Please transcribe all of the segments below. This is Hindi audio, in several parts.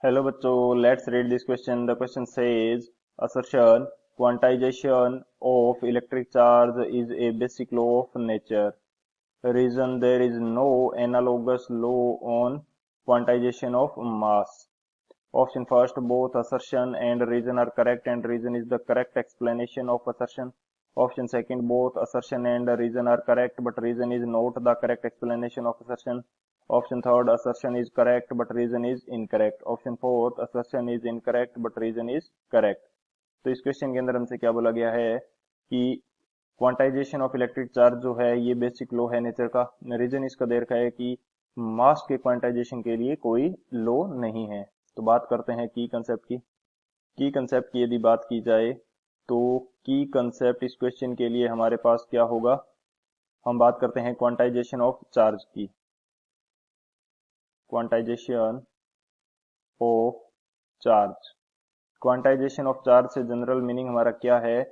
हेलो बच्चों, let's read this question. The question says assertion quantization of electric charge is a basic law of nature. Reason there is no analogous law on quantization of mass. Option first, both assertion and reason are correct and reason is the correct explanation of assertion. Option second, both assertion and reason are correct but reason is not the correct explanation of assertion. Option third, assertion is correct but reason is incorrect. Option fourth, assertion is incorrect but reason is correct. तो इस क्वेश्चन के अंदर हमसे क्या बोला गया है कि क्वांटाइजेशन ऑफ इलेक्ट्रिक चार्ज जो है ये बेसिक लॉ है नेचर का. रीजन इसका दे रखा है कि मास के क्वांटाइजेशन के लिए कोई लॉ नहीं है. तो बात करते हैं की कंसेप्ट की. की कंसेप्ट की यदि बात की जाए तो की कंसेप्ट इस क्वेश्चन के लिए हमारे पास क्या होगा. हम बात करते हैं क्वांटाइजेशन ऑफ चार्ज की. Quantization of charge. Quantization of charge से जनरल मीनिंग हमारा क्या है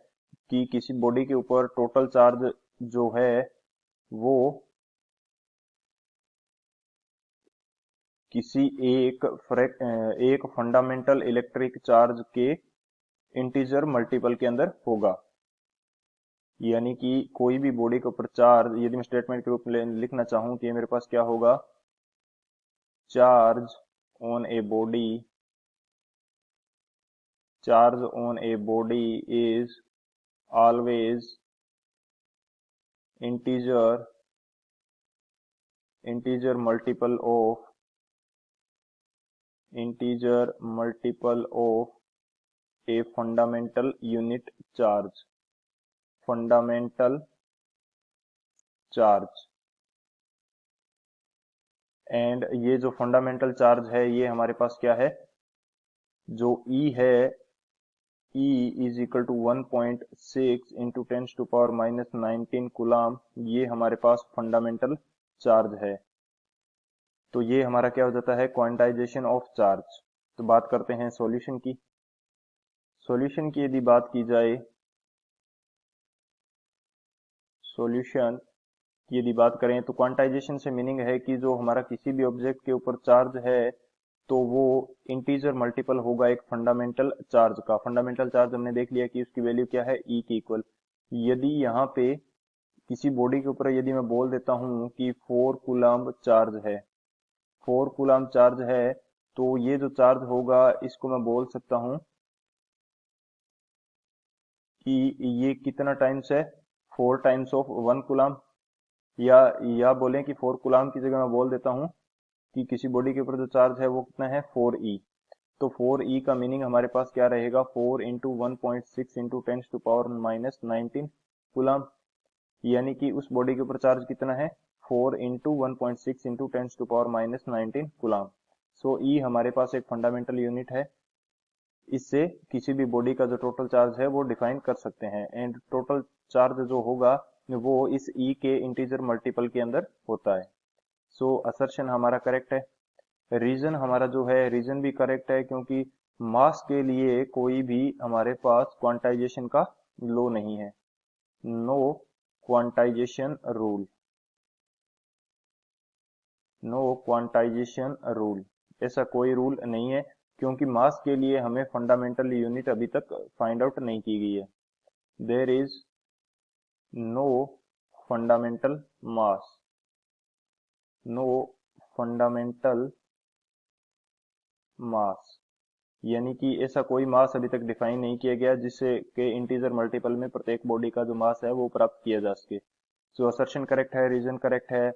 कि किसी बॉडी के ऊपर टोटल चार्ज जो है वो किसी एक फंडामेंटल इलेक्ट्रिक चार्ज के इंटीजर मल्टीपल के अंदर होगा. यानी कि कोई भी बॉडी के ऊपर चार्ज यदि मैं स्टेटमेंट के रूप में लिखना चाहूं कि मेरे पास क्या होगा, charge on a body is always integer multiple of a fundamental unit charge. And ये जो फंडामेंटल चार्ज है ये हमारे पास क्या है, जो E है, E is equal to 1.6 into 10⁻⁻19 coulomb. ये हमारे पास फंडामेंटल चार्ज है. तो ये हमारा क्या हो जाता है, क्वांटाइजेशन ऑफ चार्ज. तो बात करते हैं सॉल्यूशन की. सॉल्यूशन की यदि बात की जाए, सॉल्यूशन की यदि बात करें तो क्वांटाइजेशन से मीनिंग है कि जो हमारा किसी भी ऑब्जेक्ट के ऊपर चार्ज है तो वो इंटीजर मल्टीपल होगा एक फंडामेंटल चार्ज का. फंडामेंटल चार्ज हमने देख लिया कि उसकी वैल्यू क्या है, E की इक्वल. यदि यहाँ पे किसी बॉडी के ऊपर यदि मैं बोल देता हूँ कि 4 कूलम्ब चार्ज है, 4 कूलम्ब चार्ज है, तो ये जो चार्ज होगा इसको मैं बोल सकता हूँ कि ये कितना टाइम्स है, 4 टाइम्स ऑफ 1 कूलम्ब. या बोलें कि 4 कूलम्ब की जगह मैं बोल देता हूँ कि किसी बॉडी के ऊपर जो चार्ज है वो कितना है, 4E. तो 4E का मीनिंग हमारे पास क्या रहेगा, 4 इंटू 1.6 इंटू 10⁻⁻19 कूलम्ब. यानी कि उस बॉडी के ऊपर चार्ज कितना है, 4 इंटू 1.6 इंटू 10⁻⁻19 कूलम्ब. सो E हमारे पास एक फंडामेंटल यूनिट है. इससे किसी भी बॉडी का जो टोटल चार्ज है वो डिफाइन कर सकते हैं. एंड टोटल चार्ज जो होगा वो इस E के इंटीजर मल्टीपल के अंदर होता है. सो असर्शन हमारा करेक्ट है. रीजन हमारा जो है, रीजन भी करेक्ट है क्योंकि मास के लिए कोई भी हमारे पास क्वांटाइजेशन का लॉ नहीं है. No quantization rule, no quantization rule, ऐसा कोई रूल नहीं है क्योंकि मास के लिए हमें फंडामेंटल यूनिट अभी तक फाइंड आउट नहीं की गई है. There is no fundamental mass, no fundamental mass. यानी कि ऐसा कोई मास अभी तक डिफाइन नहीं किया गया जिससे के इंटीजर मल्टीपल में प्रत्येक बॉडी का जो मास है वो प्राप्त किया जा सके. सो असर्शन करेक्ट है, रीजन करेक्ट है.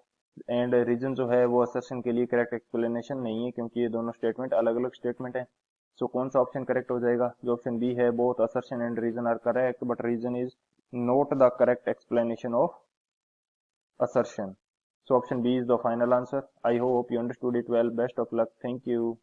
एंड रीजन जो है वो असर्शन के लिए करेक्ट एक्सप्लेनेशन नहीं है क्योंकि ये दोनों स्टेटमेंट अलग अलग स्टेटमेंट है. सो कौन सा ऑप्शन करेक्ट हो जाएगा, जो ऑप्शन बी है, both assertion and reason are correct but reason is not the correct explanation of assertion. So option B is the final answer. I hope you understood it well. Best of luck. Thank you.